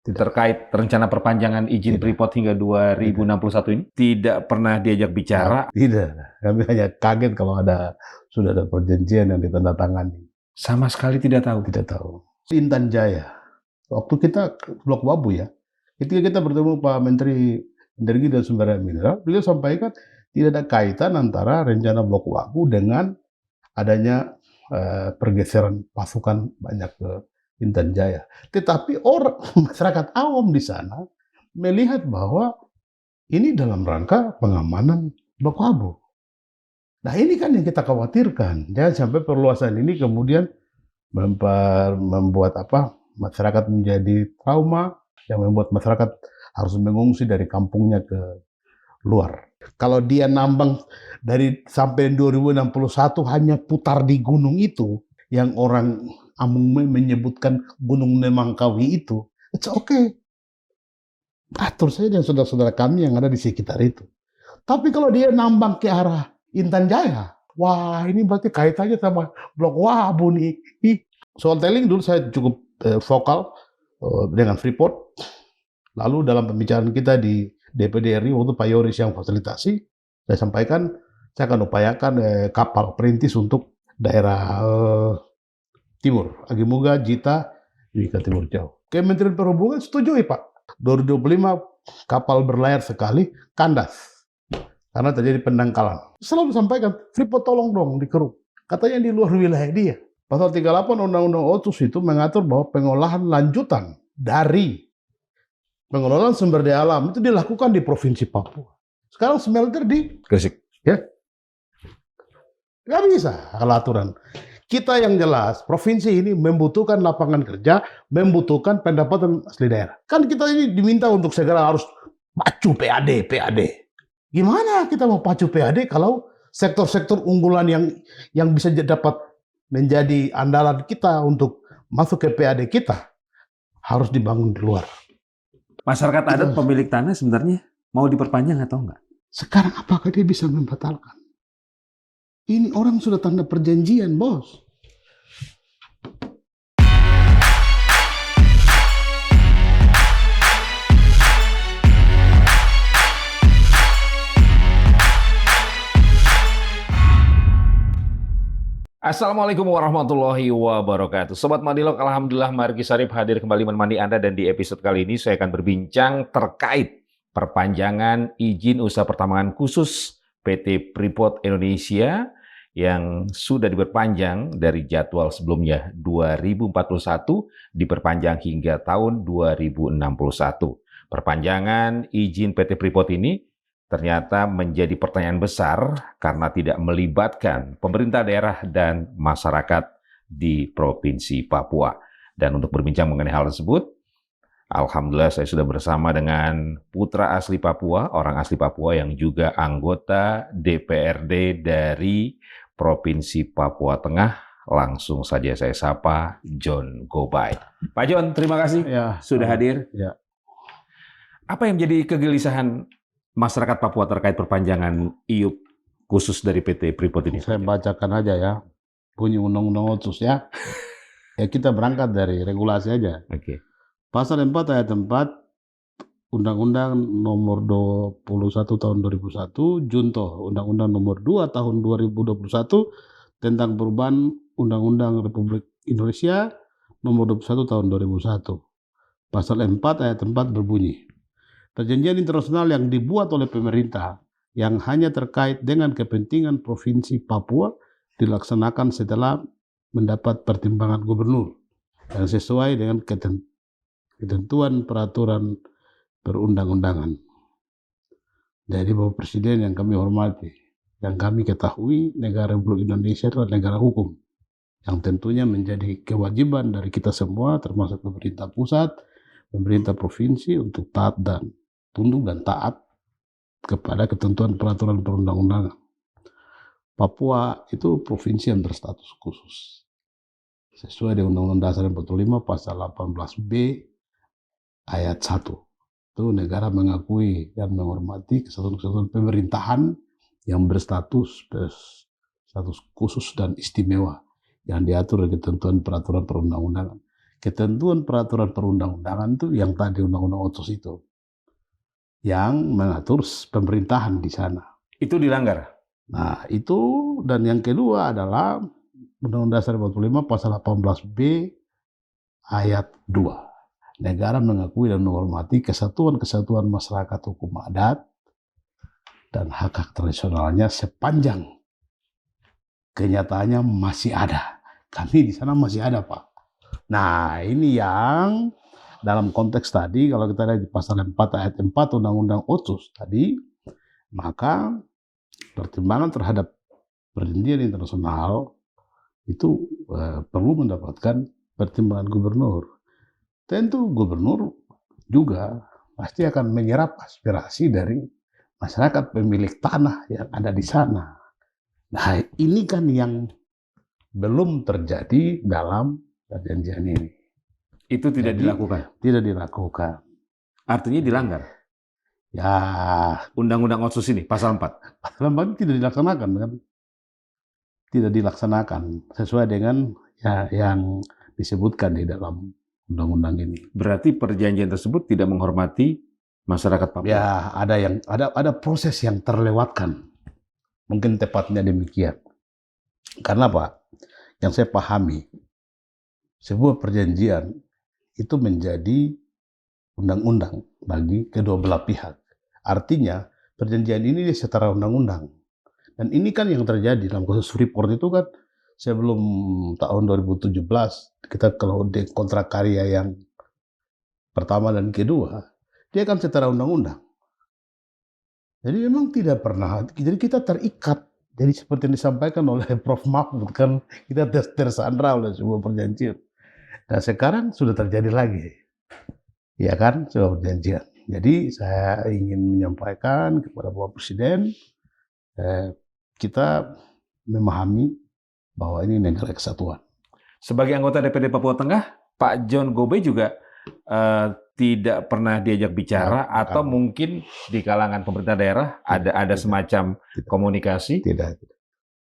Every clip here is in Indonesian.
terkait rencana perpanjangan izin Freeport hingga 2061 ini tidak pernah diajak bicara? Tidak, kami hanya kaget kalau sudah ada perjanjian yang ditandatangani. Sama sekali tidak tahu? Tidak tahu. Intan Jaya, waktu kita Blok Wabu ya, ketika kita bertemu Pak Menteri Energi dan Sumber Daya Mineral, beliau sampaikan tidak ada kaitan antara rencana Blok Wabu dengan adanya pergeseran pasukan banyak ke Intan Jaya. Tetapi masyarakat awam di sana melihat bahwa ini dalam rangka pengamanan Blok Wabu. Nah ini kan yang kita khawatirkan. Jangan sampai perluasan ini kemudian membuat masyarakat menjadi trauma, yang membuat masyarakat harus mengungsi dari kampungnya ke luar. Kalau dia nambang sampai 2061 hanya putar di gunung itu, yang orang Amung menyebutkan Gunung Nemangkawi itu, it's okay. Atur saja dengan saudara-saudara kami yang ada di sekitar itu. Tapi kalau dia nambang ke arah Intan Jaya, wah ini berarti kaitannya sama Blok Wabu nih. Soal tailing dulu saya cukup vokal dengan Freeport. Lalu dalam pembicaraan kita di DPD RI waktu Pak Yoris yang fasilitasi, saya sampaikan saya akan upayakan kapal perintis untuk daerah timur, Agimuga, Jita, Wika Timur Jauh. Kementerian Perhubungan setuju Pak. 2025 kapal berlayar sekali kandas karena terjadi pendangkalan. Selalu sampaikan, Freeport tolong dong dikeruk. Katanya di luar wilayah dia. Pasal 38 Undang-Undang Otsus itu mengatur bahwa pengolahan lanjutan dari pengelolaan sumber daya alam itu dilakukan di Provinsi Papua. Sekarang smelter di Gresik. Ya. Nggak bisa kalau aturan. Kita yang jelas, provinsi ini membutuhkan lapangan kerja, membutuhkan pendapatan asli daerah. Kan kita ini diminta untuk segera harus pacu PAD. Gimana kita mau pacu PAD kalau sektor-sektor unggulan yang bisa dapat menjadi andalan kita untuk masuk ke PAD kita harus dibangun di luar. Masyarakat adat pemilik tanah sebenarnya mau diperpanjang atau enggak? Sekarang apakah dia bisa membatalkan? Ini orang sudah tanda perjanjian, bos. Assalamualaikum warahmatullahi wabarakatuh. Sobat Madilog, alhamdulillah Marki Syarif hadir kembali menemani Anda, dan di episode kali ini saya akan berbincang terkait perpanjangan izin usaha pertambangan khusus PT Freeport Indonesia yang sudah diperpanjang dari jadwal sebelumnya 2041 diperpanjang hingga tahun 2061. Perpanjangan izin PT Freeport ini ternyata menjadi pertanyaan besar karena tidak melibatkan pemerintah daerah dan masyarakat di Provinsi Papua. Dan untuk berbincang mengenai hal tersebut, alhamdulillah saya sudah bersama dengan putra asli Papua, orang asli Papua yang juga anggota DPRD dari Provinsi Papua Tengah. Langsung saja saya sapa John Gobay. Pak John, terima kasih sudah hadir. Ya. Apa yang menjadi kegelisahan masyarakat Papua terkait perpanjangan IUP khusus dari PT Freeport ini? Saya bacakan aja ya, bunyi Undang-Undang Otsus ya. Ya kita berangkat dari regulasi aja. Oke. Pasal 4 ayat 4 Undang-Undang Nomor 21 Tahun 2001, Junto Undang-Undang Nomor 2 Tahun 2021 tentang perubahan Undang-Undang Republik Indonesia Nomor 21 Tahun 2001. Pasal 4 ayat 4 berbunyi, perjanjian internasional yang dibuat oleh pemerintah yang hanya terkait dengan kepentingan Provinsi Papua dilaksanakan setelah mendapat pertimbangan gubernur dan sesuai dengan ketentuan peraturan perundang-undangan. Jadi Bapak Presiden yang kami hormati, yang kami ketahui negara Republik Indonesia adalah negara hukum yang tentunya menjadi kewajiban dari kita semua termasuk pemerintah pusat, pemerintah provinsi untuk taat dan tunduk dan taat kepada ketentuan peraturan perundang-undangan. Papua itu provinsi yang berstatus khusus. Sesuai dengan Undang-Undang Dasar 45 pasal 18B ayat 1. Itu negara mengakui dan menghormati kesatuan-kesatuan pemerintahan yang berstatus khusus dan istimewa yang diatur oleh ketentuan peraturan perundang-undangan. ketentuan peraturan perundang-undangan itu yang tadi Undang-Undang Otsus itu, yang mengatur pemerintahan di sana. Itu dilanggar. Nah, itu, dan yang kedua adalah Undang-Undang Dasar 45 pasal 18B ayat 2. Negara mengakui dan menghormati kesatuan-kesatuan masyarakat hukum adat dan hak-hak tradisionalnya sepanjang kenyataannya masih ada. Kami di sana masih ada, Pak. Nah, ini yang dalam konteks tadi, kalau kita lihat di pasal 4 ayat 4 Undang-Undang Otsus tadi, maka pertimbangan terhadap perjanjian internasional itu perlu mendapatkan pertimbangan gubernur. Tentu gubernur juga pasti akan menyerap aspirasi dari masyarakat pemilik tanah yang ada di sana. Nah, ini kan yang belum terjadi dalam perjanjian ini. Itu tidak dilakukan. Tidak dilakukan. Artinya dilanggar. Ya, Undang-Undang Otsus ini pasal 4. pasal 4 tidak dilaksanakan kan? Tidak dilaksanakan sesuai dengan yang disebutkan di dalam undang-undang ini. Berarti perjanjian tersebut tidak menghormati masyarakat Papua. Ya, ada proses yang terlewatkan. Mungkin tepatnya demikian. Karena Pak, yang saya pahami, sebuah perjanjian itu menjadi undang-undang bagi kedua belah pihak. Artinya, perjanjian ini setara undang-undang. Dan ini kan yang terjadi dalam kasus Freeport itu kan, sebelum tahun 2017, kita kalau di kontrak karya yang pertama dan kedua, dia kan setara undang-undang. Jadi memang tidak pernah, jadi kita terikat. Jadi seperti yang disampaikan oleh Prof. Mahfud, kan kita tersandra oleh sebuah perjanjian. Nah sekarang sudah terjadi lagi. Ya kan, sebuah perjanjian. Jadi saya ingin menyampaikan kepada Bapak Presiden, kita memahami bahwa ini negara kesatuan. Sebagai anggota DPD Papua Tengah, Pak John Gobe juga tidak pernah diajak bicara atau mungkin di kalangan pemerintah daerah ada semacam komunikasi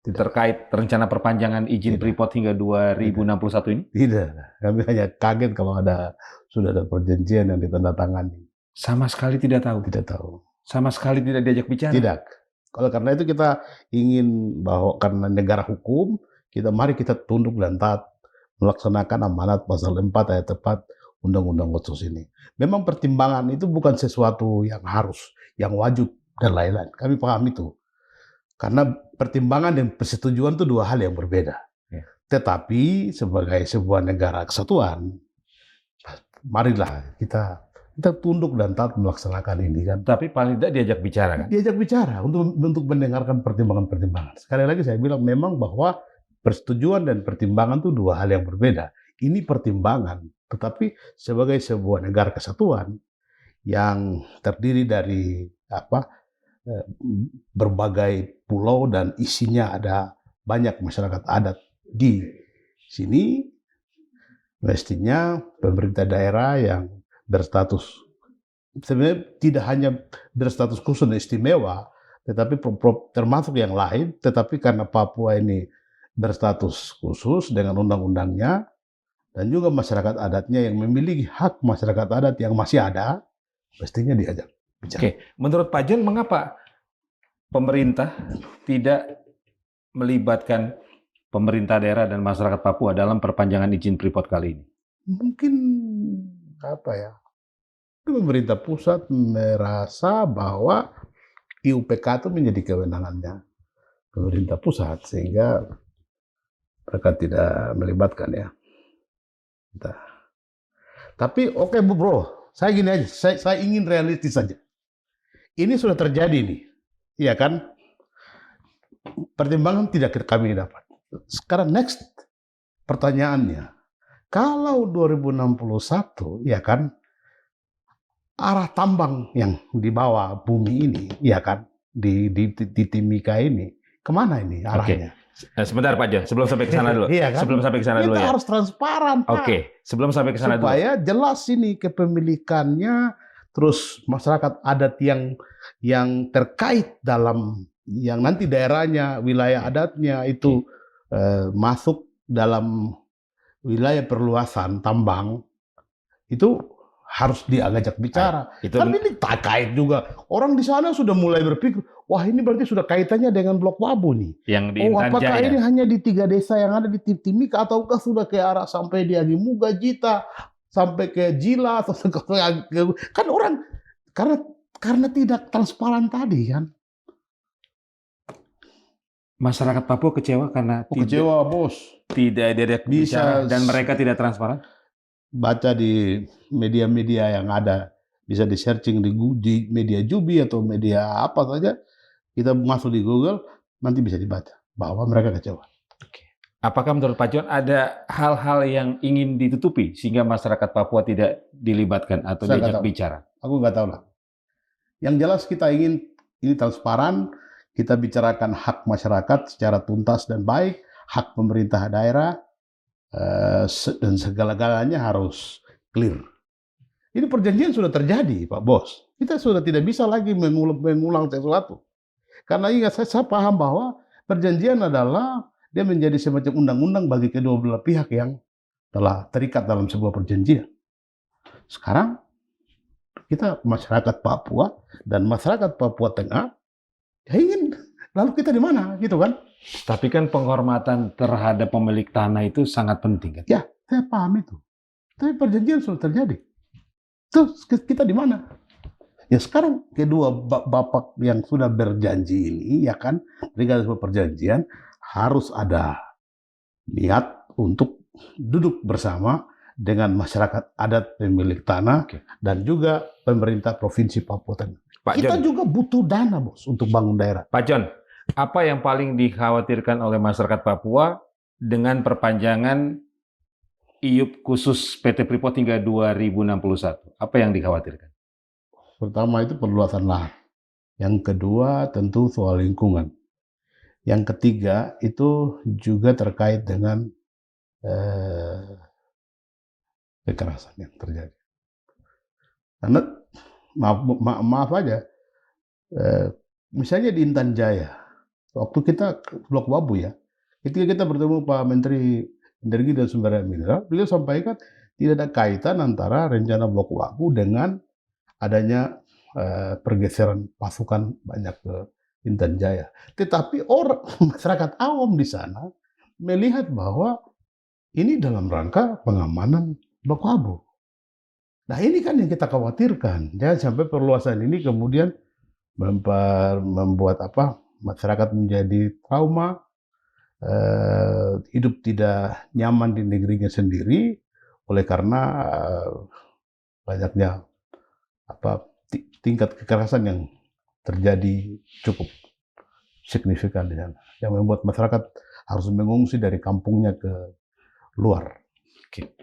terkait rencana perpanjangan izin Freeport hingga 2061 ini? Tidak, kami hanya kaget kalau sudah ada perjanjian yang ditandatangani. Sama sekali tidak tahu? Tidak tahu. Sama sekali tidak diajak bicara? Tidak. Kalau karena itu kita ingin bahwa karena negara hukum, mari kita tunduk dan taat melaksanakan amanat pasal 4 ayat 4 Undang-Undang Otsus ini. Memang pertimbangan itu bukan sesuatu yang harus, yang wajib, dan lain-lain. Kami paham itu. Karena pertimbangan dan persetujuan itu dua hal yang berbeda. Ya. Tetapi sebagai sebuah negara kesatuan, marilah kita tunduk dan taat melaksanakan ini kan. Tapi paling tidak diajak bicara kan? Diajak bicara untuk mendengarkan pertimbangan-pertimbangan. Sekali lagi saya bilang memang bahwa persetujuan dan pertimbangan itu dua hal yang berbeda. Ini pertimbangan, tetapi sebagai sebuah negara kesatuan yang terdiri dari berbagai pulau dan isinya ada banyak masyarakat adat di sini, mestinya pemerintah daerah yang berstatus, sebenarnya tidak hanya berstatus khusus dan istimewa, tetapi termasuk yang lain, tetapi karena Papua ini berstatus khusus dengan undang-undangnya, dan juga masyarakat adatnya yang memiliki hak masyarakat adat yang masih ada, mestinya diajak bicara. Oke, menurut Pak John, mengapa pemerintah tidak melibatkan pemerintah daerah dan masyarakat Papua dalam perpanjangan izin Freeport kali ini? Mungkin pemerintah pusat merasa bahwa IUPK itu menjadi kewenangannya pemerintah pusat, sehingga mereka tidak melibatkan ya. Tapi oke, bro, saya gini aja, saya ingin realistis saja. Ini sudah terjadi nih, iya kan? Pertimbangan tidak kami dapat. Sekarang next pertanyaannya, kalau 2061, ya kan, arah tambang yang di bawah bumi ini, ya kan, di Timika ini, kemana ini arahnya? Sebentar Pak John, sebelum sampai ke sana dulu. Iya kan? Sebelum sampai ke sana dulu ya. Kita harus transparan, Pak. Oke, sebelum sampai ke sana dulu. Supaya jelas ini kepemilikannya, terus masyarakat adat yang terkait dalam yang nanti daerahnya, wilayah adatnya itu masuk dalam wilayah perluasan tambang itu harus diajak bicara. Itu Kan ini tak kait juga. Orang di sana sudah mulai berpikir, wah ini berarti sudah kaitannya dengan Blok Wabu nih. yang di Oh, Intan apakah Jaya. ini hanya di 3 desa yang ada di Timika ataukah sudah ke arah sampai di Agimuga, Jita, sampai ke Jila atau kan orang karena tidak transparan tadi kan. Masyarakat Papua kecewa karena Kecewa, Bos. tidak diajak bicara dan mereka tidak transparan. Baca di media-media yang ada, bisa di searching di media Jubi atau media apa saja, kita masuk di Google nanti bisa dibaca bahwa mereka kecewa. Apakah menurut Pak John ada hal-hal yang ingin ditutupi sehingga masyarakat Papua tidak dilibatkan atau Saya nggak diajak tahu. bicara? Aku nggak tahu lah. Yang jelas kita ingin ini transparan, kita bicarakan hak masyarakat secara tuntas dan baik, hak pemerintah daerah, dan segala-galanya harus clear. Ini perjanjian sudah terjadi, Pak Bos. Kita sudah tidak bisa lagi mengulang sesuatu. Karena ingat, saya paham bahwa perjanjian adalah dia menjadi semacam undang-undang bagi kedua belah pihak yang telah terikat dalam sebuah perjanjian. Sekarang kita masyarakat Papua dan masyarakat Papua Tengah ingin, lalu kita di mana gitu kan? Tapi kan penghormatan terhadap pemilik tanah itu sangat penting kan? Ya, saya paham itu. Tapi perjanjian sudah terjadi. Terus kita di mana? Ya sekarang kedua bapak yang sudah berjanji ini ya kan, terikat sebuah perjanjian, harus ada niat untuk duduk bersama dengan masyarakat adat pemilik tanah dan juga pemerintah Provinsi Papua Tengah. Kita juga butuh dana, Bos, untuk bangun daerah. Pak John, apa yang paling dikhawatirkan oleh masyarakat Papua dengan perpanjangan IUP khusus PT Freeport hingga 2061? Apa yang dikhawatirkan? Pertama itu perluasan lahan. Yang kedua tentu soal lingkungan. Yang ketiga itu juga terkait dengan kekerasan yang terjadi. Karena maaf aja, misalnya di Intan Jaya, waktu kita Blok Wabu ya, ketika kita bertemu Pak Menteri Energi dan Sumber Daya Mineral, beliau sampaikan tidak ada kaitan antara rencana Blok Wabu dengan adanya pergeseran pasukan banyak ke Intan Jaya. Tetapi orang masyarakat awam di sana melihat bahwa ini dalam rangka pengamanan Blok Wabu. Nah ini kan yang kita khawatirkan, jangan sampai perluasan ini kemudian membuat masyarakat menjadi trauma, hidup tidak nyaman di negerinya sendiri oleh karena banyaknya tingkat kekerasan yang terjadi cukup signifikan di sana, yang membuat masyarakat harus mengungsi dari kampungnya ke luar.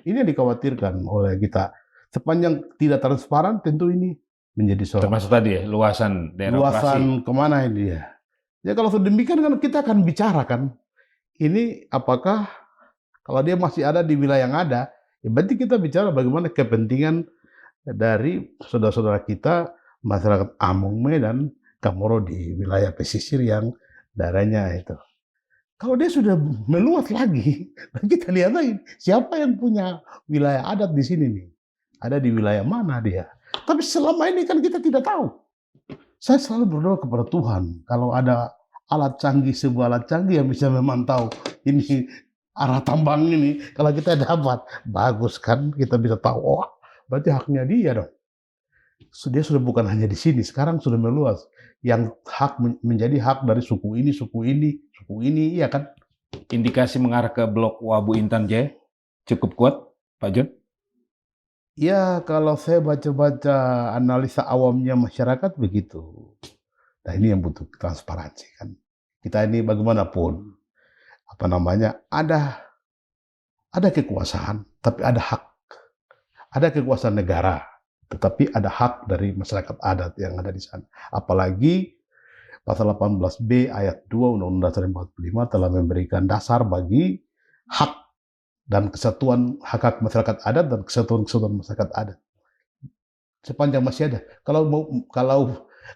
Ini yang dikhawatirkan oleh kita. Sepanjang tidak transparan, tentu ini menjadi soal. Termasuk tadi ya, luasan daerah luasan operasi. Kemana ini ya? Ya kalau sedemikian kan kita akan bicarakan. Ini apakah kalau dia masih ada di wilayah yang ada, ya berarti kita bicara bagaimana kepentingan dari saudara-saudara kita, masyarakat Amungme dan Kamoro di wilayah pesisir yang daerahnya itu. Kalau dia sudah meluas lagi, kita lihat lagi siapa yang punya wilayah adat di sini nih. Ada di wilayah mana dia. Tapi selama ini kan kita tidak tahu. Saya selalu berdoa kepada Tuhan, kalau ada alat canggih, sebuah alat canggih yang bisa memantau ini arah tambang ini, kalau kita dapat, bagus kan, kita bisa tahu, oh berarti haknya dia dong. Dia sudah bukan hanya di sini, sekarang sudah meluas. Yang hak menjadi hak dari suku ini, iya kan? Indikasi mengarah ke Blok Wabu Intan Jaya cukup kuat, Pak John? Ya, kalau saya baca-baca analisa awamnya masyarakat begitu. Nah ini yang butuh transparansi kan. Kita ini bagaimanapun, ada kekuasaan, tapi ada hak. Ada kekuasaan negara, tetapi ada hak dari masyarakat adat yang ada di sana. Apalagi pasal 18B ayat 2 Undang-Undang Dasar 45 telah memberikan dasar bagi hak dan kesatuan hak masyarakat adat dan kesatuan masyarakat adat. Sepanjang masih ada.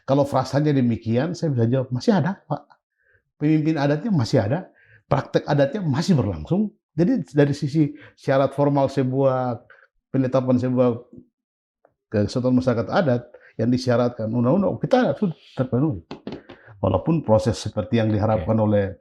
Kalau frasanya demikian, saya bisa jawab masih ada, Pak. Pemimpin adatnya masih ada, praktek adatnya masih berlangsung, Jadi dari sisi syarat formal sebuah penetapan sebuah kesatuan masyarakat adat yang disyaratkan undang-undang kita sudah terpenuhi. Walaupun proses seperti yang diharapkan oleh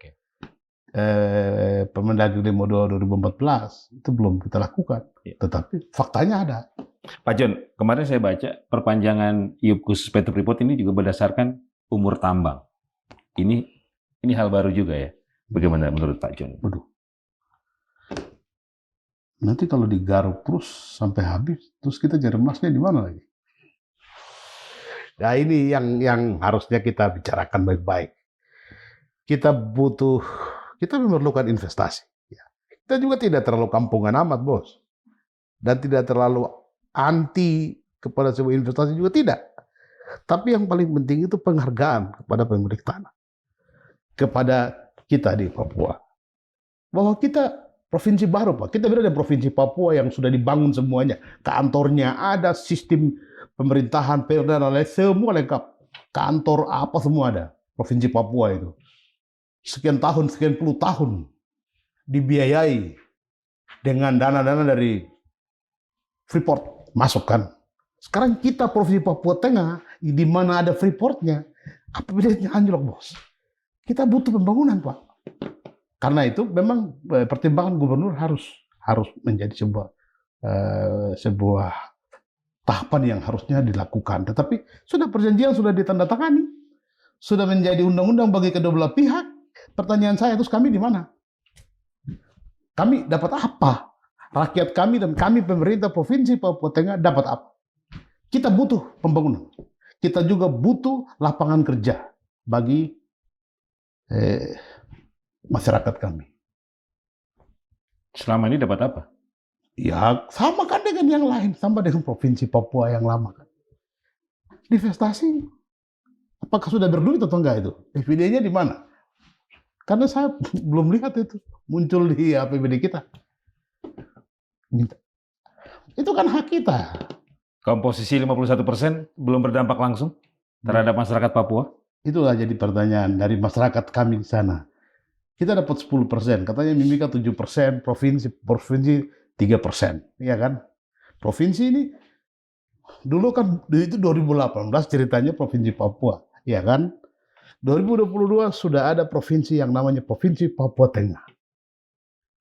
Permendagri 52 2014 itu belum kita lakukan, tetapi faktanya ada. Pak John, kemarin saya baca perpanjangan IUP khusus PT Freeport ini juga berdasarkan umur tambang. Ini hal baru juga ya. Bagaimana menurut Pak John? Waduh. Nanti kalau digaruk terus sampai habis, terus kita cari emasnya di mana lagi? Nah ini yang harusnya kita bicarakan baik-baik. Kita memerlukan investasi. Kita juga tidak terlalu kampungan amat, bos. Dan tidak terlalu anti kepada sebuah investasi juga tidak. Tapi yang paling penting itu penghargaan kepada pemilik tanah. Kepada kita di Papua. Bahwa kita provinsi baru, Pak. Kita berada di provinsi Papua yang sudah dibangun semuanya. Kantornya ada, sistem pemerintahan, perda, dan lain semua lengkap. Kantor apa semua ada. Provinsi Papua itu. Sekian tahun, sekian puluh tahun dibiayai dengan dana-dana dari Freeport masukkan. Sekarang kita provinsi Papua Tengah, di mana ada Freeportnya, apa bedanya anjlok, bos? Kita butuh pembangunan, Pak. Karena itu memang pertimbangan gubernur harus menjadi sebuah tahapan yang harusnya dilakukan. Tetapi perjanjian sudah ditandatangani, sudah menjadi undang-undang bagi kedua belah pihak. Pertanyaan saya, terus kami di mana? Kami dapat apa? Rakyat kami dan kami pemerintah Provinsi Papua Tengah dapat apa? Kita butuh pembangunan. Kita juga butuh lapangan kerja bagi masyarakat kami. Selama ini dapat apa? Ya, sama kan dengan yang lain, sama dengan Provinsi Papua yang lama kan. Investasi, apakah sudah berduit atau enggak itu? Dividen-nya di mana? Karena saya belum lihat itu muncul di APBD kita. Itu kan hak kita. Komposisi 51% belum berdampak langsung terhadap masyarakat Papua? Itulah jadi pertanyaan dari masyarakat kami di sana. Kita dapat 10%, katanya Mimika 7%, provinsi 3%, ya kan? Provinsi ini dulu kan itu 2018 ceritanya Provinsi Papua, ya kan? 2022 sudah ada provinsi yang namanya Provinsi Papua Tengah.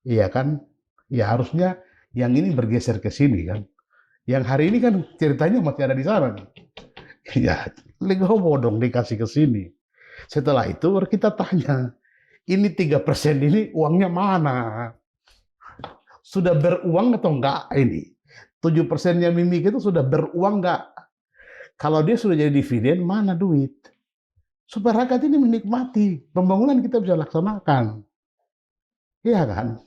Iya kan? Ya harusnya yang ini bergeser ke sini kan. Yang hari ini kan ceritanya masih ada di sana. Ya, legowo dong dikasih ke sini. Setelah itu baru kita tanya, ini 3% ini uangnya mana? Sudah beruang atau enggak ini? 7%-nya Mimik itu sudah beruang enggak? Kalau dia sudah jadi dividen, mana duit? Supaya rakyat ini menikmati pembangunan kita bisa laksanakan. Iya kan?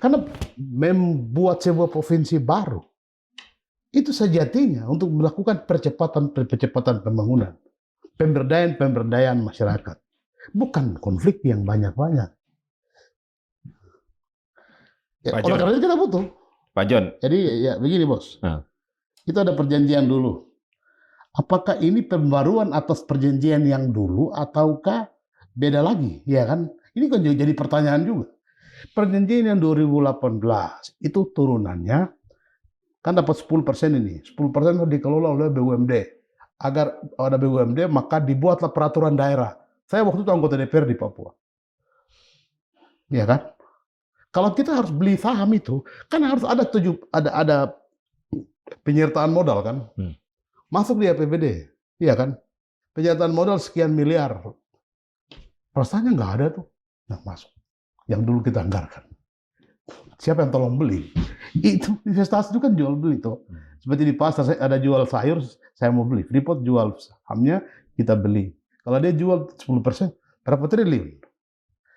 Karena membuat sebuah provinsi baru itu sejatinya untuk melakukan percepatan pembangunan, pemberdayaan masyarakat, bukan konflik yang banyak-banyak. Ya, oleh karena itu kita butuh. Pak John. Jadi ya begini, bos. Kita ada perjanjian dulu. Apakah ini pembaruan atas perjanjian yang dulu ataukah beda lagi? Ya kan? Ini kan jadi pertanyaan juga. Perjanjian yang 2018 itu turunannya kan dapat 10% ini. 10% dikelola oleh BUMD. Agar ada BUMD maka dibuatlah peraturan daerah. Saya waktu itu anggota DPR di Papua. Ya kan? Kalau kita harus beli saham itu, kan harus ada penyertaan modal kan? Masuk di APBD, iya kan? Penyertaan modal sekian miliar. Rasanya nggak ada tuh. Nah, masuk. Yang dulu kita anggarkan. Siapa yang tolong beli? Itu investasi itu kan jual beli tuh. Seperti di pasar ada jual sayur, saya mau beli. Freeport jual sahamnya, kita beli. Kalau dia jual 10%, berapa triliun?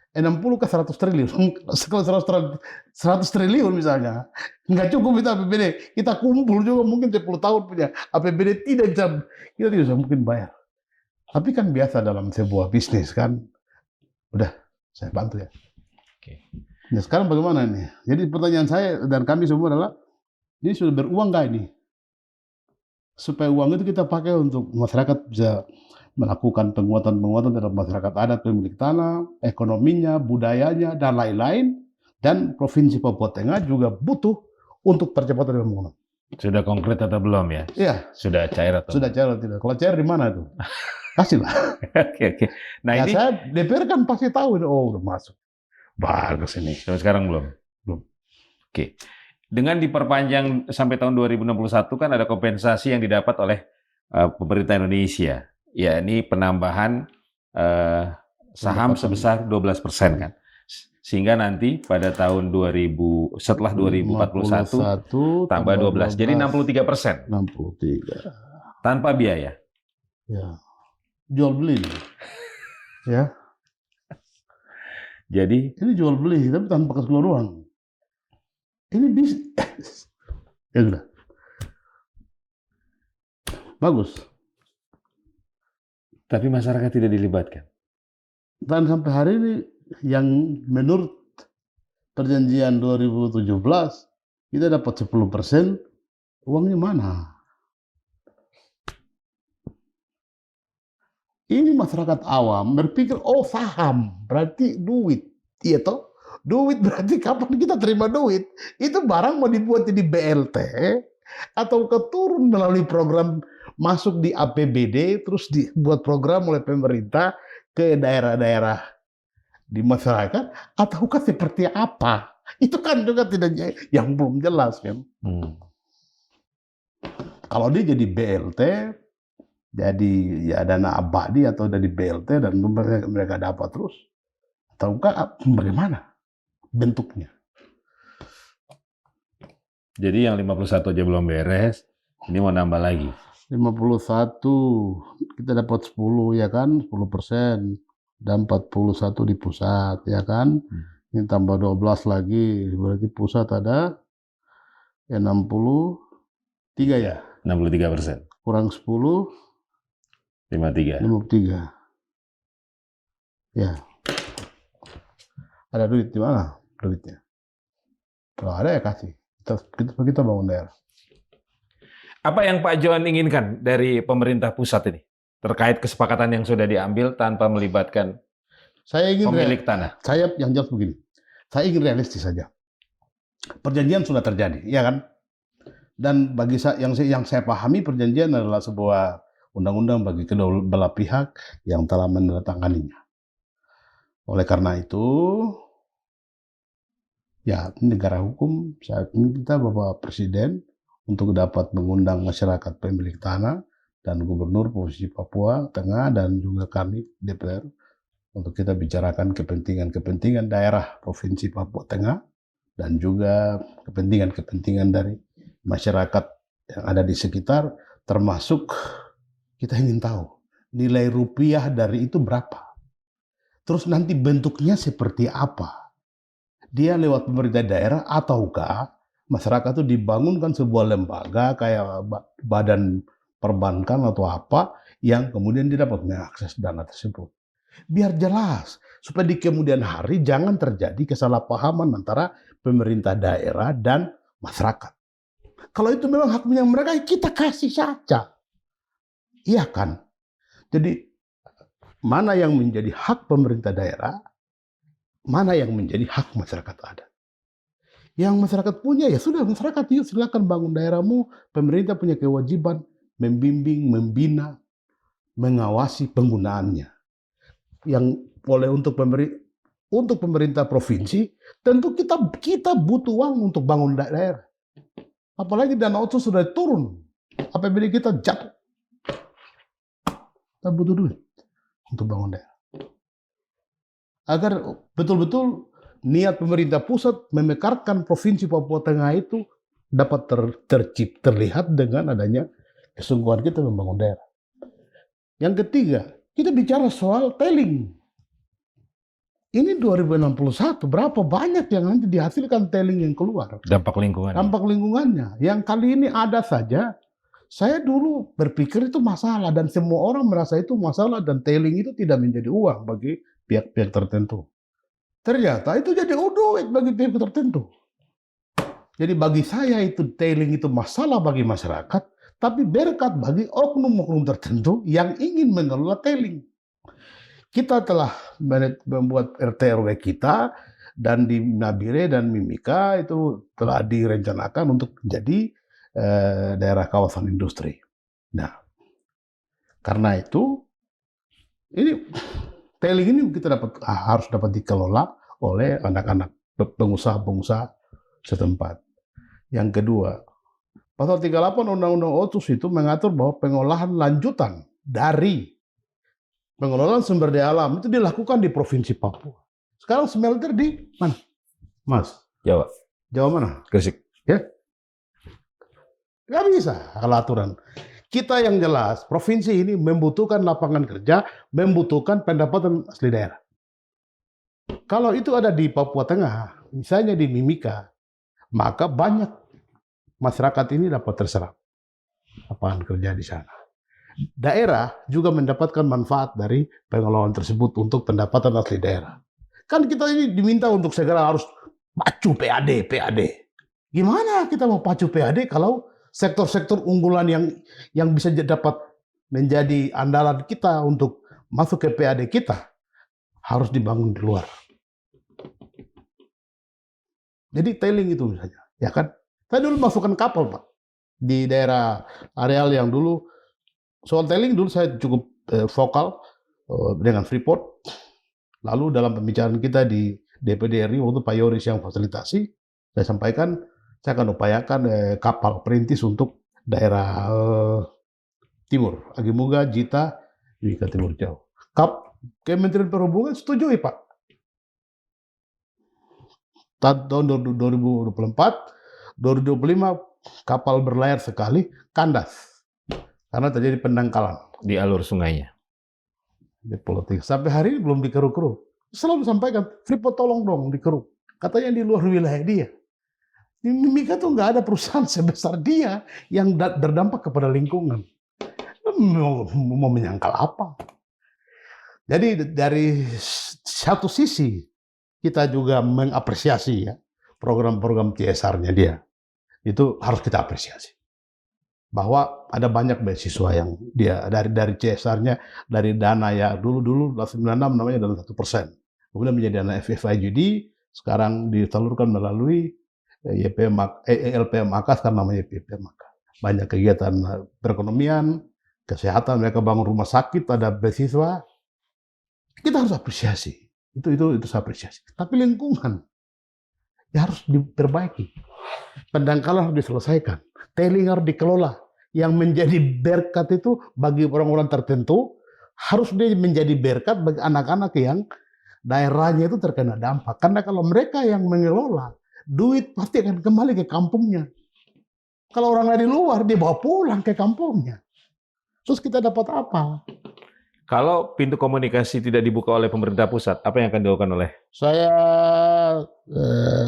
60 ke 100 triliun. Kalau 100 triliun misalnya, nggak cukup kita APBD. Kita kumpul juga mungkin 10 tahun punya APBD kita tidak bisa mungkin bayar. Tapi kan biasa dalam sebuah bisnis kan. Udah, saya bantu ya. Oke. Nah, sekarang bagaimana nih? Jadi pertanyaan saya dan kami semua adalah, ini sudah beruang nggak ini? Supaya uang itu kita pakai untuk masyarakat bisa melakukan penguatan terhadap masyarakat adat pemilik tanah, ekonominya, budayanya, dan lain-lain. Dan Provinsi Papua Tengah juga butuh untuk percepatan pembangunan. Sudah konkret atau belum ya? Iya. Sudah cair atau? Sudah cair atau tidak? Kalau cair di mana itu? Kasih lah. Oke. Nah ya ini saya DPR kan pasti tahu, oh udah masuk. Bagus ini. sampai sekarang belum? Belum. Oke. Dengan diperpanjang sampai tahun 2061 kan ada kompensasi yang didapat oleh pemerintah Indonesia. Ya ini penambahan saham sebesar 12% kan. Sehingga nanti pada tahun setelah 2041 tambah 12, jadi 63%. 63. Tanpa biaya. Ya. Jual beli. Ya. Jadi ini jual beli tapi tanpa keluar uang. Ini bisnis. Ya sudah. Bagus. Tapi masyarakat tidak dilibatkan. Dan sampai hari ini yang menurut perjanjian 2017 kita dapat 10%, uangnya mana? Ini masyarakat awam berpikir, oh saham berarti duit, iya toh? Duit berarti kapan kita terima duit? Itu barang mau dibuat jadi BLT atau keturun melalui program masuk di APBD terus dibuat program oleh pemerintah ke daerah-daerah di masyarakat ataukah seperti apa? Itu kan juga tidak yang belum jelas kan. Kalau dia jadi BLT, jadi ya dana abadi atau dari BLT dan mereka dapat terus, ataukah bagaimana bentuknya? Jadi yang 51 aja belum beres, ini mau nambah lagi. 51 kita dapat 10 ya kan, 10%. Dan 41 di pusat, ya kan? Ini tambah 12 lagi, berarti pusat ada ya 63 ya? 63%. Kurang 10, 53. 53. Ya. Ada duit di mana duitnya? Kalau ada ya kasih. Kita bangun daerah. Apa yang Pak John inginkan dari pemerintah pusat ini? Terkait kesepakatan yang sudah diambil tanpa melibatkan pemilik tanah. Saya yang jelas begini, saya ingin realistis saja. Perjanjian sudah terjadi, ya kan? Dan bagi saya yang saya pahami perjanjian adalah sebuah undang-undang bagi kedua belah pihak yang telah menandatanganinya. Oleh karena itu, ya negara hukum saat ini kita Bapak Presiden untuk dapat mengundang masyarakat pemilik tanah dan Gubernur Provinsi Papua Tengah dan juga kami DPR untuk kita bicarakan kepentingan-kepentingan daerah Provinsi Papua Tengah dan juga kepentingan-kepentingan dari masyarakat yang ada di sekitar, termasuk kita ingin tahu nilai rupiah dari itu berapa. Terus nanti bentuknya seperti apa. Dia lewat pemerintah daerah ataukah masyarakat itu dibangunkan sebuah lembaga kayak badan perbankan atau apa yang kemudian dia dapat mengakses dana tersebut. Biar jelas, supaya di kemudian hari jangan terjadi kesalahpahaman antara pemerintah daerah dan masyarakat. Kalau itu memang hak milik mereka, kita kasih saja. Iya kan? Jadi mana yang menjadi hak pemerintah daerah, mana yang menjadi hak masyarakat adat. Yang masyarakat punya, ya sudah masyarakat, yuk silakan bangun daerahmu, pemerintah punya kewajiban membimbing, membina, mengawasi penggunaannya. Yang boleh untuk pemerintah provinsi, tentu kita butuh uang untuk bangun daerah. Apalagi dana otsus sudah turun, APBD kita jatuh. Kita butuh duit untuk bangun daerah. Agar betul-betul niat pemerintah pusat memekarkan Provinsi Papua Tengah itu dapat terlihat dengan adanya kesungguhan kita membangun daerah. Yang ketiga, kita bicara soal tailing. Ini 2061, berapa banyak yang nanti dihasilkan tailing yang keluar? Dampak lingkungan. Dampak lingkungannya. Yang kali ini ada saja, saya dulu berpikir itu masalah dan semua orang merasa itu masalah dan tailing itu tidak menjadi uang bagi pihak-pihak tertentu. Ternyata itu jadi duit bagi pihak tertentu. Jadi bagi saya itu tailing itu masalah bagi masyarakat, tapi berkat bagi oknum-oknum tertentu yang ingin mengelola tailing. Kita telah membuat RT RW kita dan di Nabire dan Mimika itu telah direncanakan untuk menjadi daerah kawasan industri. Nah, karena itu ini tailing ini harus dapat dikelola oleh anak-anak pengusaha-pengusaha setempat. Yang kedua, Pasal 38 Undang-Undang Otsus itu mengatur bahwa pengolahan lanjutan dari pengelolaan sumber daya alam itu dilakukan di Provinsi Papua. Sekarang smelter di mana, Mas? Jawa. Jawa mana? Gresik. Ya, nggak bisa kalau aturan. Kita yang jelas, provinsi ini membutuhkan lapangan kerja, membutuhkan pendapatan asli daerah. Kalau itu ada di Papua Tengah, misalnya di Mimika, maka banyak masyarakat ini dapat terserap lapangan kerja di sana. Daerah juga mendapatkan manfaat dari pengelolaan tersebut untuk pendapatan asli daerah. Kan kita ini diminta untuk segera harus pacu PAD. Gimana kita mau pacu PAD kalau sektor-sektor unggulan yang bisa dapat menjadi andalan kita untuk masuk ke PAD kita harus dibangun di luar. Jadi tailing itu misalnya, ya kan? Saya dulu masukkan kapal, Pak, di daerah areal yang dulu soal tailing dulu saya cukup vokal dengan Freeport. Lalu dalam pembicaraan kita di DPD RI waktu Pak Yoris yang fasilitasi, saya sampaikan saya akan upayakan kapal perintis untuk daerah timur, Agimuga, Jita, Mimika Timur Jauh. Kementerian Perhubungan setujui, Pak. Tahun 2024, 2025 kapal berlayar sekali kandas karena terjadi pendangkalan Di alur sungainya. di Pulau Tiga. Sampai hari ini belum dikeruk-keruk. Selalu sampaikan, Freeport tolong dong dikeruk. Katanya di luar wilayah dia. Di Mimika tuh nggak ada perusahaan sebesar dia yang berdampak kepada lingkungan. Mau menyangkal apa? Jadi dari satu sisi kita juga mengapresiasi ya program-program CSR-nya dia. Itu harus kita apresiasi. Bahwa ada banyak beasiswa yang dia dari CSR-nya, dari dana ya dulu 96 namanya dana 1%. Kemudian menjadi dana FFIGD, sekarang disalurkan melalui LPMAK, sekarang namanya PPMAK. Banyak kegiatan perekonomian, kesehatan, mereka bangun rumah sakit, ada beasiswa. Kita harus apresiasi. Itu saya apresiasi. Tapi lingkungan ya harus diperbaiki. Pendangkalan harus diselesaikan. Tailing harus dikelola. Yang menjadi berkat itu bagi orang-orang tertentu harus dia menjadi berkat bagi anak-anak yang daerahnya itu terkena dampak. Karena kalau mereka yang mengelola, duit pasti akan kembali ke kampungnya. Kalau orang dari luar, dia bawa pulang ke kampungnya. Terus kita dapat apa? Kalau pintu komunikasi tidak dibuka oleh pemerintah pusat, apa yang akan dilakukan oleh? Saya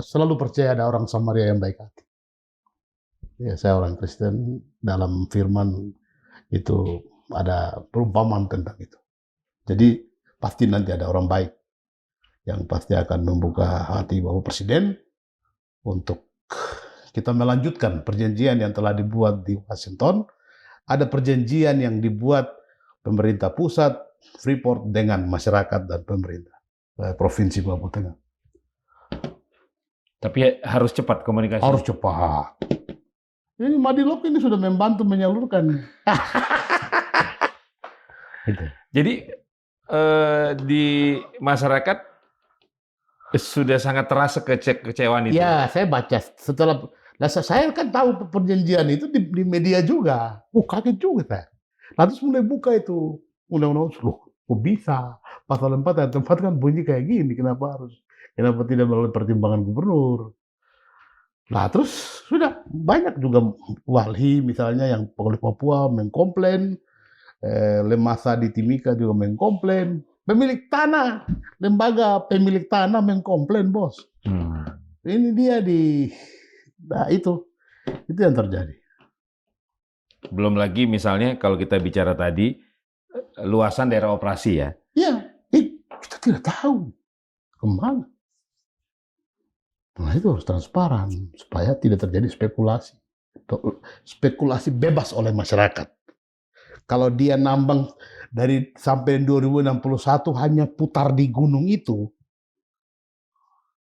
selalu percaya ada orang Samaria yang baik hati. Ya, saya orang Kristen, dalam firman itu ada perumpamaan tentang itu. Jadi pasti nanti ada orang baik yang pasti akan membuka hati Bapak Presiden untuk kita melanjutkan perjanjian yang telah dibuat di Washington. Ada perjanjian yang dibuat pemerintah pusat, Freeport dengan masyarakat dan pemerintah Provinsi Papua Tengah. Tapi harus cepat komunikasi. Harus cepat. Ini Madilog ini sudah membantu menyalurkan. Gitu. Jadi di masyarakat sudah sangat terasa kekecewaan itu. Ya, saya baca setelah saya kan tahu perjanjian itu di media juga. Kaget juga saya. Lalu mulai buka itu undang-undang, kok bisa? Pasal 4 ayat 4 kan bunyi kayak gini, kenapa tidak melalui pertimbangan gubernur? Nah, terus sudah banyak juga walhi misalnya yang oleh Papua mengkomplain, Lemasa di Timika juga mengkomplain, pemilik tanah, lembaga pemilik tanah mengkomplain, bos. Ini dia itu yang terjadi. Belum lagi misalnya kalau kita bicara tadi luasan daerah operasi ya. Ya, kita tidak tahu kemana. Nah, itu harus transparan supaya tidak terjadi spekulasi bebas oleh masyarakat. Kalau dia nambang sampai 2061 hanya putar di gunung itu,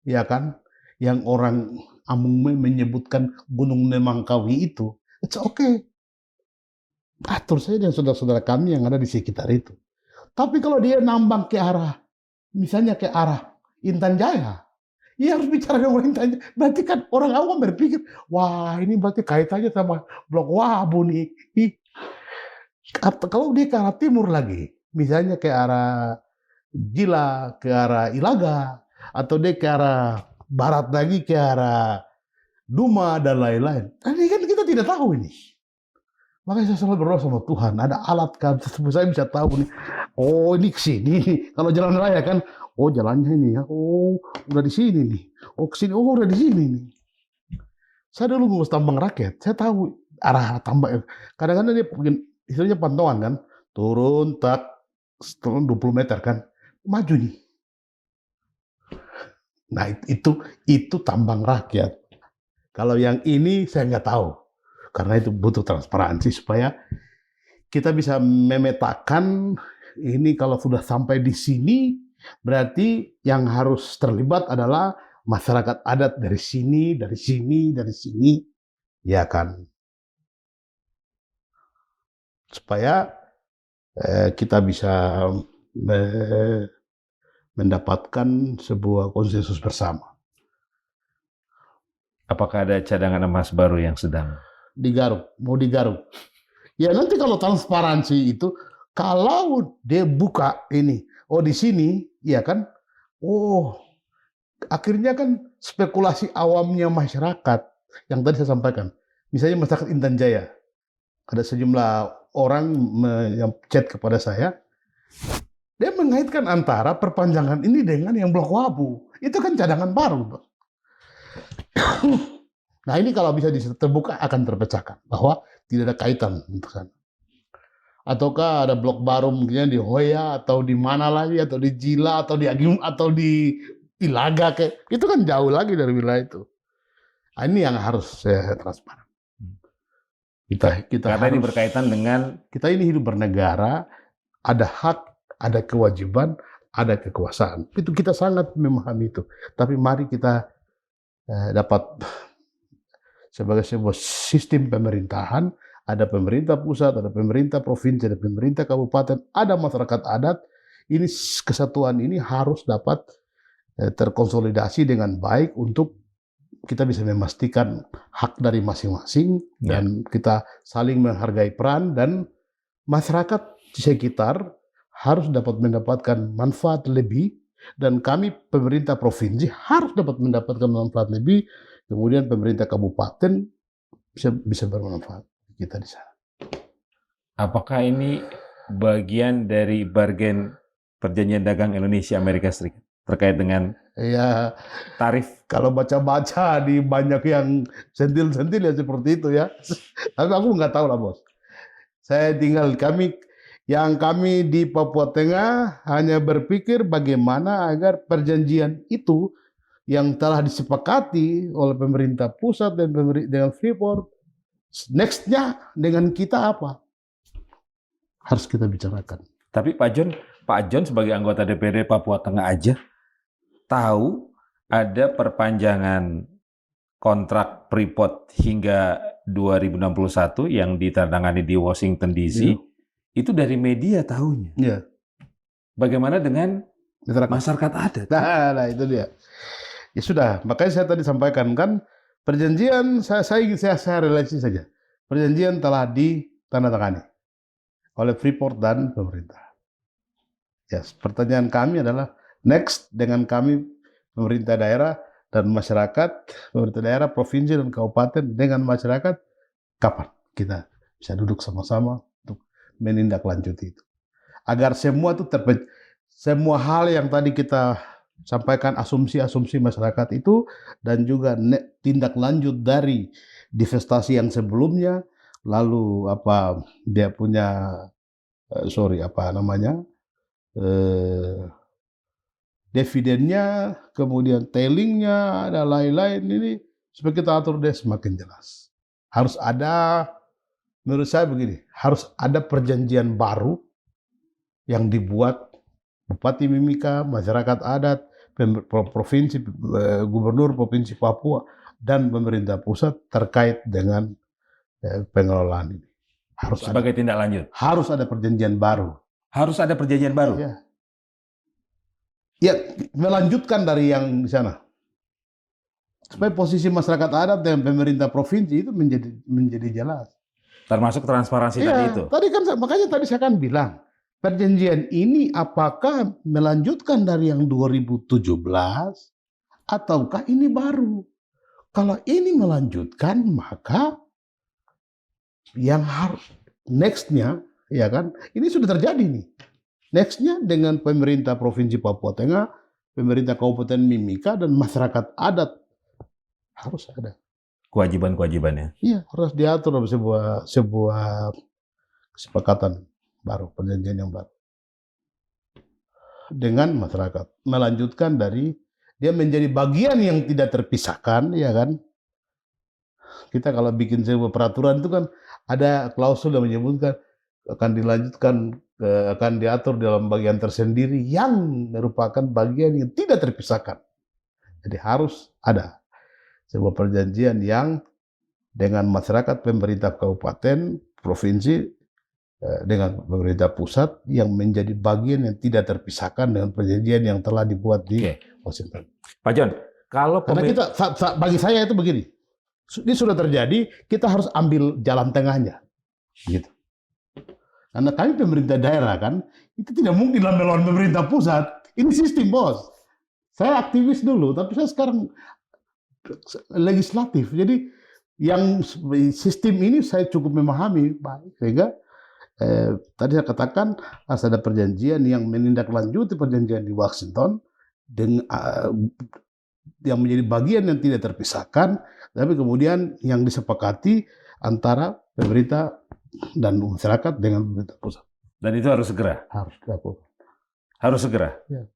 ya kan, yang orang Amungme menyebutkan Gunung Nemangkawi itu, it's okay. Atur saja dengan saudara-saudara kami yang ada di sekitar itu. Tapi kalau dia nambang ke arah, misalnya ke arah Intan Jaya, ya harus bicara dengan orang Intan Jaya. Berarti kan orang awam berpikir, wah ini berarti kaitannya sama Blok Wabu nih. Kalau dia ke arah timur lagi, misalnya ke arah Jila, ke arah Ilaga, atau dia ke arah barat lagi, ke arah Duma, dan lain-lain. Ini kan kita tidak tahu ini. Makanya saya selalu berdoa sama Tuhan, ada alat kan, saya bisa tahu nih, oh ini kesini, kalau jalan raya kan, oh jalannya ini ya, oh udah di sini nih, oh kesini, oh udah di sini nih. Saya dulu ngurus tambang rakyat, saya tahu arah tambang, kadang-kadang dia bikin, istilahnya pantauan kan, turun, tak, setelah 20 meter kan, maju nih. Nah itu tambang rakyat. Kalau yang ini saya nggak tahu. Karena itu butuh transparansi supaya kita bisa memetakan ini kalau sudah sampai di sini, berarti yang harus terlibat adalah masyarakat adat dari sini, dari sini, dari sini, ya kan. Supaya kita bisa mendapatkan sebuah konsensus bersama. Apakah ada cadangan emas baru yang sedang Digaruk, mau digaruk. Ya nanti kalau transparansi itu, kalau dia buka ini, oh di sini, ya kan, oh akhirnya kan spekulasi awamnya masyarakat yang tadi saya sampaikan. Misalnya masyarakat Intan Jaya, ada sejumlah orang yang chat kepada saya, dia mengaitkan antara perpanjangan ini dengan yang Blok Wabu. Itu kan cadangan baru. Nah ini kalau bisa terbuka akan terpecahkan bahwa tidak ada kaitan untuk sana. Ataukah ada blok baru mungkin di Hoya atau di mana lagi, atau di Jila atau di Agim atau di Ilaga, kayak itu kan jauh lagi dari wilayah itu. Nah, ini yang harus transparan. Kita karena harus, ini berkaitan dengan kita ini hidup bernegara, ada hak, ada kewajiban, ada kekuasaan. Itu kita sangat memahami itu. Tapi mari kita dapat sebagai sebuah sistem pemerintahan, ada pemerintah pusat, ada pemerintah provinsi, ada pemerintah kabupaten, ada masyarakat adat. Ini kesatuan ini harus dapat terkonsolidasi dengan baik untuk kita bisa memastikan hak dari masing-masing dan kita saling menghargai peran, dan masyarakat di sekitar harus dapat mendapatkan manfaat lebih, dan kami pemerintah provinsi harus dapat mendapatkan manfaat lebih. Kemudian pemerintah kabupaten bisa bermanfaat kita di sana. Apakah ini bagian dari bargain perjanjian dagang Indonesia Amerika Serikat terkait dengan ya tarif? Kalau baca-baca di banyak yang sentil-sentil ya seperti itu ya. Tapi aku nggak tahu lah bos. Saya tinggal kami di Papua Tengah hanya berpikir bagaimana agar perjanjian itu yang telah disepakati oleh pemerintah pusat dan dengan Freeport, next-nya dengan kita apa? Harus kita bicarakan. Tapi Pak John sebagai anggota DPRD Papua Tengah aja tahu ada perpanjangan kontrak Freeport hingga 2061 yang ditandatangani di Washington DC. Itu dari media tahunya. Iya. Bagaimana dengan masyarakat adat? Nah itu dia. Ya sudah, makanya saya tadi sampaikan kan, perjanjian saya relasi saja. Perjanjian telah ditandatangani oleh Freeport dan pemerintah. Ya, pertanyaan kami adalah next dengan kami pemerintah daerah dan masyarakat, pemerintah daerah, provinsi dan kabupaten dengan masyarakat, kapan kita bisa duduk sama-sama untuk menindaklanjuti itu. Agar semua itu semua hal yang tadi kita sampaikan, asumsi-asumsi masyarakat itu, dan juga tindak lanjut dari divestasi yang sebelumnya, lalu apa dia punya dividennya, kemudian tailingnya, dan lain-lain, ini supaya kita atur dia semakin jelas. Harus ada, menurut saya begini, harus ada perjanjian baru yang dibuat Bupati Mimika, masyarakat adat, provinsi, gubernur provinsi Papua dan pemerintah pusat terkait dengan pengelolaan ini. Sebagai tindak lanjut. Harus ada perjanjian baru. Harus ada perjanjian baru. Ya. Ya, melanjutkan dari yang di sana. Supaya posisi masyarakat adat dan pemerintah provinsi itu menjadi jelas. Termasuk transparansi tadi itu. Makanya tadi saya kan bilang, perjanjian ini apakah melanjutkan dari yang 2017 ataukah ini baru? Kalau ini melanjutkan, maka yang harus next-nya, ya kan, ini sudah terjadi nih. Next-nya dengan pemerintah Provinsi Papua Tengah, pemerintah Kabupaten Mimika, dan masyarakat adat harus ada kewajiban-kewajibannya. Iya, harus diatur dalam sebuah kesepakatan baru, perjanjian yang baru dengan masyarakat. Melanjutkan dari dia menjadi bagian yang tidak terpisahkan, ya kan? Kita kalau bikin sebuah peraturan itu kan ada klausul yang menyebutkan akan dilanjutkan, akan diatur dalam bagian tersendiri yang merupakan bagian yang tidak terpisahkan. Jadi harus ada sebuah perjanjian yang dengan masyarakat, pemerintah kabupaten, provinsi, dengan pemerintah pusat yang menjadi bagian yang tidak terpisahkan dengan perjanjian yang telah dibuat di Washington. Pak John, karena kita, bagi saya itu begini, ini sudah terjadi, kita harus ambil jalan tengahnya, gitu. Karena kami pemerintah daerah kan, itu tidak mungkin melawan pemerintah pusat. Ini sistem, bos. Saya aktivis dulu, tapi saya sekarang legislatif. Jadi yang sistem ini saya cukup memahami baik, sehingga tadi saya katakan harus ada perjanjian yang menindaklanjuti perjanjian di Washington dengan yang menjadi bagian yang tidak terpisahkan, tapi kemudian yang disepakati antara pemerintah dan masyarakat dengan pemerintah pusat. Dan itu harus segera. Harus dilakukan. Harus segera. Ya.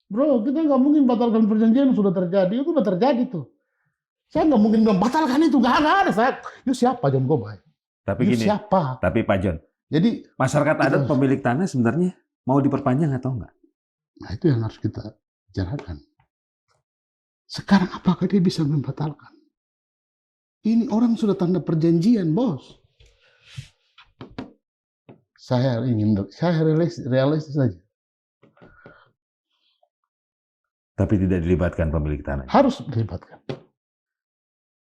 Bro, kita nggak mungkin batalkan perjanjian yang sudah terjadi. Itu sudah terjadi tuh. Saya nggak mungkin membatalkan itu. Nggak ada. Saya, siapa John Gobay? Tapi gini, siapa? Tapi Pak John, jadi masyarakat adat pemilik tanah sebenarnya mau diperpanjang atau enggak? Nah itu yang harus kita bicarakan. Sekarang apakah dia bisa membatalkan? Ini orang sudah tanda perjanjian, bos. Saya realistis saja. Tapi tidak dilibatkan pemilik tanah. Harus dilibatkan.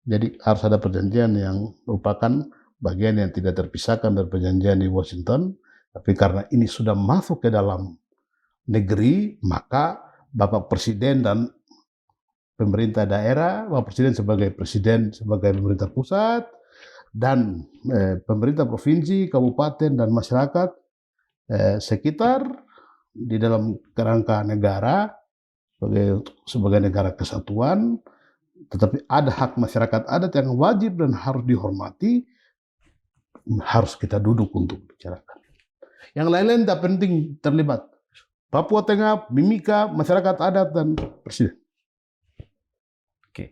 Jadi harus ada perjanjian yang merupakan bagian yang tidak terpisahkan dari perjanjian di Washington. Tapi karena ini sudah masuk ke dalam negeri, maka Bapak Presiden dan pemerintah daerah, Bapak Presiden sebagai pemerintah pusat, dan pemerintah provinsi, kabupaten, dan masyarakat sekitar di dalam kerangka negara sebagai negara kesatuan, tetapi ada hak masyarakat adat yang wajib dan harus dihormati, harus kita duduk untuk bicarakan. Yang lain-lain tak penting terlibat. Papua Tengah, Mimika, masyarakat adat, dan presiden. Oke.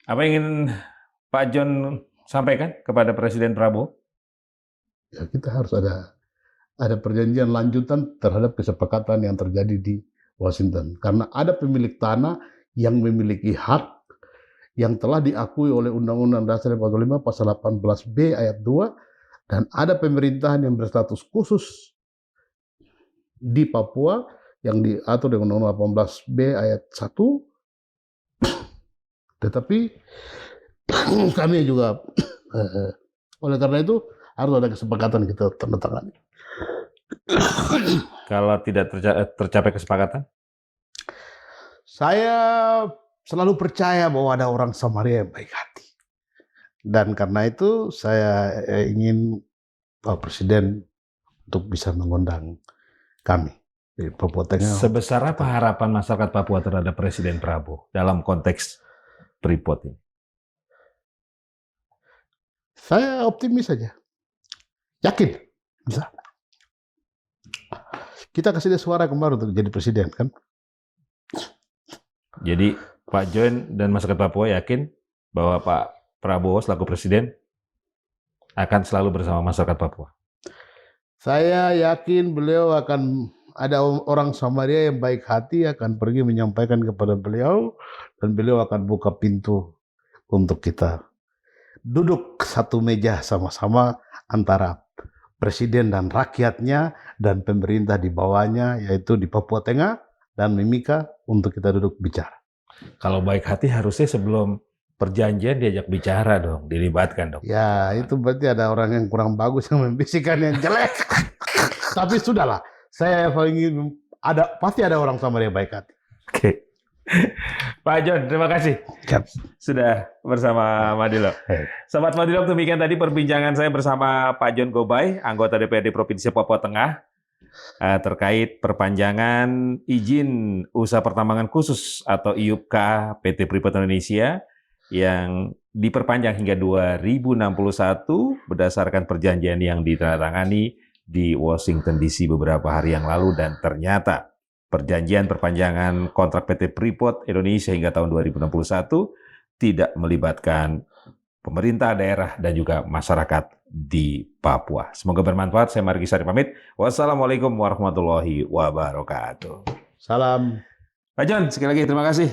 Apa yang ingin Pak John sampaikan kepada Presiden Prabowo? Ya, kita harus ada perjanjian lanjutan terhadap kesepakatan yang terjadi di Washington. Karena ada pemilik tanah yang memiliki hak yang telah diakui oleh Undang-Undang Dasar 45 Pasal 18B Ayat 2, dan ada pemerintahan yang berstatus khusus di Papua yang diatur dengan Undang-Undang 18B Ayat 1. Tetapi kami juga oleh karena itu harus ada kesepakatan kita tanda tangan. Kalau tidak tercapai kesepakatan? Saya selalu percaya bahwa ada orang Samaria yang baik hati. Dan karena itu saya ingin Pak Presiden untuk bisa mengundang kami di Papua Tengah. Sebesar apa harapan masyarakat Papua terhadap Presiden Prabowo dalam konteks Freeport ini? Saya optimis saja. Yakin bisa. Kita kasih dia suara kemarin untuk jadi presiden, kan? Jadi Pak John dan masyarakat Papua yakin bahwa Pak Prabowo selaku presiden akan selalu bersama masyarakat Papua. Saya yakin beliau akan ada orang Samaria yang baik hati akan pergi menyampaikan kepada beliau dan beliau akan buka pintu untuk kita duduk satu meja sama-sama antara presiden dan rakyatnya dan pemerintah di bawahnya, yaitu di Papua Tengah dan Mimika, untuk kita duduk bicara. Kalau baik hati harusnya sebelum perjanjian diajak bicara dong, dilibatkan dong. Ya, itu berarti ada orang yang kurang bagus yang membisikkan yang jelek. Tapi sudahlah, saya ingin pasti ada orang Samaria baik hati. Oke. Pak John, terima kasih sudah bersama Madilo. Sobat Madilo, demikian tadi perbincangan saya bersama Pak John Gobay, anggota DPRD Provinsi Papua Tengah, terkait perpanjangan izin usaha pertambangan khusus atau IUPK PT Freeport Indonesia yang diperpanjang hingga 2061 berdasarkan perjanjian yang ditandatangani di Washington DC beberapa hari yang lalu, dan ternyata perjanjian perpanjangan kontrak PT Freeport Indonesia hingga tahun 2061 tidak melibatkan pemerintah daerah dan juga masyarakat di Papua. Semoga bermanfaat. Saya Margi Sari pamit. Wassalamualaikum warahmatullahi wabarakatuh. Salam. Pak John, sekali lagi terima kasih.